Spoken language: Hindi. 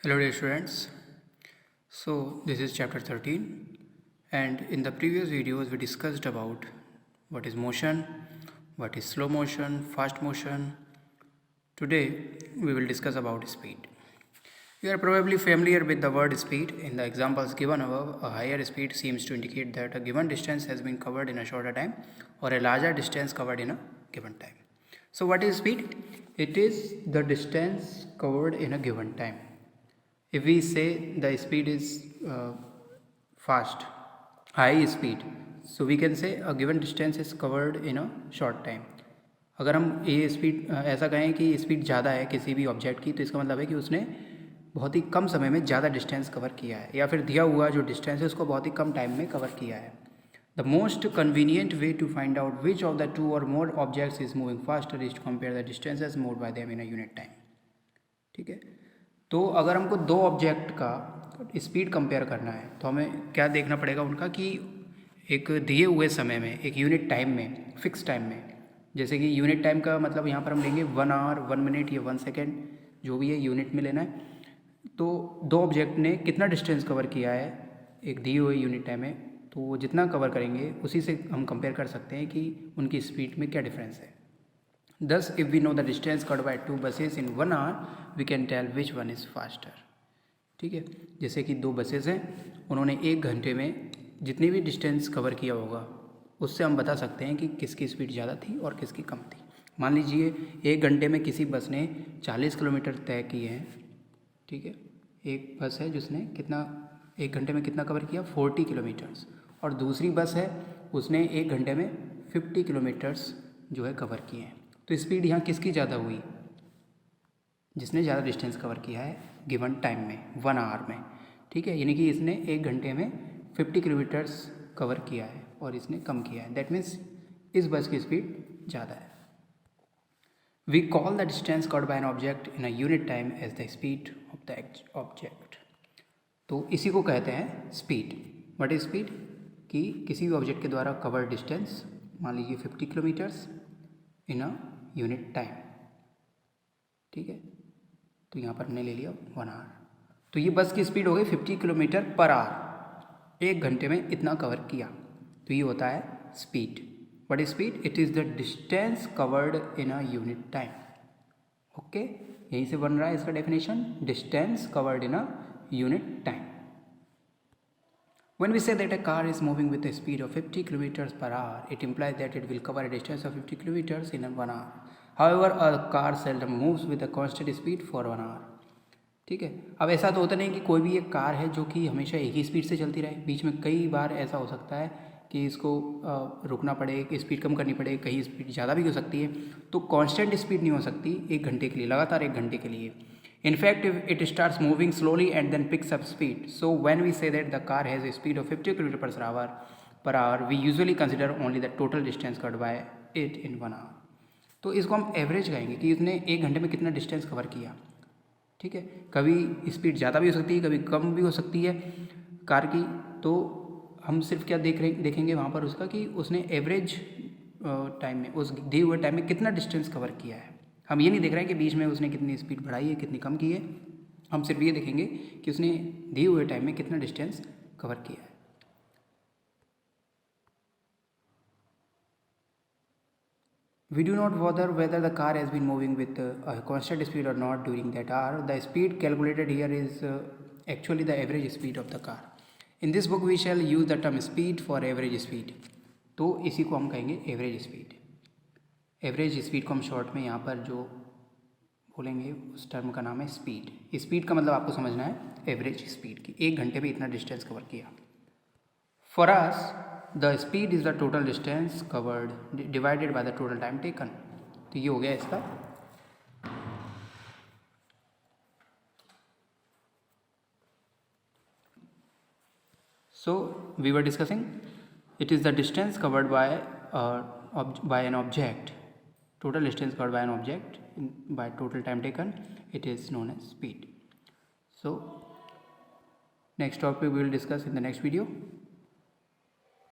Hello dear students. So this is chapter 13 and in the previous videos we discussed about what is motion, what is slow motion, fast motion. Today we will discuss about speed. You are probably familiar with the word speed. In the examples given above, a higher speed seems to indicate that a given distance has been covered in a shorter time or a larger distance covered in a given time. So what is speed? It is the distance covered in a given time. If we say the speed is fast, high speed, so we can say a given distance is covered in a short time. अगर हम ये स्पीड ऐसा कहें कि स्पीड ज़्यादा है किसी भी ऑब्जेक्ट की, तो इसका मतलब है कि उसने बहुत ही कम समय में ज़्यादा डिस्टेंस कवर किया है, या फिर दिया हुआ जो डिस्टेंस है उसको बहुत ही कम टाइम में कवर किया है. The most convenient way to find out which of the two or more objects is moving faster is to compare the distances moved by them in a unit time. ठीक है, तो अगर हमको दो ऑब्जेक्ट का स्पीड कंपेयर करना है तो हमें क्या देखना पड़ेगा उनका कि एक दिए हुए समय में, एक यूनिट टाइम में, फिक्स टाइम में. जैसे कि यूनिट टाइम का मतलब यहाँ पर हम लेंगे 1 आवर, 1 मिनट या 1 सेकेंड, जो भी है यूनिट में लेना है. तो दो ऑब्जेक्ट ने कितना डिस्टेंस कवर किया है एक दिए हुए यूनिट टाइम में, तो वो जितना कवर करेंगे उसी से हम कंपेयर कर सकते हैं कि उनकी स्पीड में क्या डिफरेंस है. Thus, if we know the distance covered by two buses in 1 hour, we can tell which one is faster. ठीक है, जैसे कि दो बसेस हैं, उन्होंने 1 घंटे में जितनी भी डिस्टेंस कवर किया होगा उससे हम बता सकते हैं कि किसकी स्पीड ज़्यादा थी और किसकी कम थी. मान लीजिए 1 घंटे में किसी बस ने 40 किलोमीटर तय किए हैं. ठीक है, एक बस है जिसने कितना 1 घंटे में कितना कवर किया, 40 किलोमीटर्स, और दूसरी बस है उसने 1 घंटे में 50 किलोमीटर्स जो है कवर किए हैं. तो स्पीड यहाँ किसकी ज़्यादा हुई, जिसने ज़्यादा डिस्टेंस कवर किया है गिवन टाइम में, 1 आवर में. ठीक है, यानी कि इसने 1 घंटे में 50 किलोमीटर्स कवर किया है और इसने कम किया है. दैट मीन्स इस बस की स्पीड ज़्यादा है. We call the distance covered by an object in a unit time as the speed of the object. तो इसी को कहते हैं स्पीड. What is speed? कि किसी भी ऑब्जेक्ट के द्वारा कवर डिस्टेंस, मान लीजिए 50 kilometres in a unit time. ठीक है, तो यहाँ पर हमने ले लिया 1 आवर. तो ये बस की स्पीड हो गई 50 किलोमीटर पर आवर, 1 घंटे में इतना कवर किया, तो ये होता है speed. What is speed? It is the distance covered in a unit time. Okay, यहीं से बन रहा है इसका definition, distance covered in a unit time. When we say that a car is moving with a speed of 50 kilometers per hour, it implies that it will cover a distance of 50 kilometers in 1 hour. However, a car seldom moves with a constant speed for 1 hour. ठीक है, अब ऐसा तो होता नहीं कि कोई भी एक कार है जो कि हमेशा एक ही स्पीड से चलती रहे. बीच में कई बार ऐसा हो सकता है कि इसको रुकना पड़े, स्पीड कम करनी पड़े, कहीं स्पीड ज़्यादा भी हो सकती है. तो कांस्टेंट स्पीड नहीं हो सकती 1 घंटे के लिए, लगातार 1 घंटे के लिए. In fact, if it starts moving slowly and then picks up speed. So when we say that the car has a speed of 50 km per hour, we usually consider only the total distance covered by it in 1 hour. तो इसको हम एवरेज कहेंगे कि इसने 1 घंटे में कितना डिस्टेंस कवर किया. ठीक है, कभी स्पीड ज़्यादा भी हो सकती है, कभी कम भी हो सकती है कार की. तो हम सिर्फ क्या देखेंगे वहाँ पर उसका कि उसने एवरेज टाइम में, उस दिए हुए टाइम में कितना डिस्टेंस कवर किया है. हम ये नहीं देख रहे हैं कि बीच में उसने कितनी स्पीड बढ़ाई है, कितनी कम की है. हम सिर्फ ये देखेंगे कि उसने दिए हुए टाइम में कितना डिस्टेंस कवर किया है. We do not bother whether the car has been moving with a constant speed or not during that hour. The speed calculated here is actually the average speed of the car. In this book we shall use the term speed for average speed. तो इसी को हम कहेंगे एवरेज स्पीड. एवरेज स्पीड को हम शॉर्ट में यहाँ पर जो बोलेंगे उस टर्म का नाम है स्पीड. स्पीड का मतलब आपको समझना है एवरेज स्पीड की, 1 घंटे में इतना डिस्टेंस कवर किया. For us the speed is the total distance covered divided by the total time taken. तो ये हो गया इसका. So we were discussing it is the distance covered by an object, total distance covered by an object by total time taken, it is known as speed. So next topic we will discuss in the next video.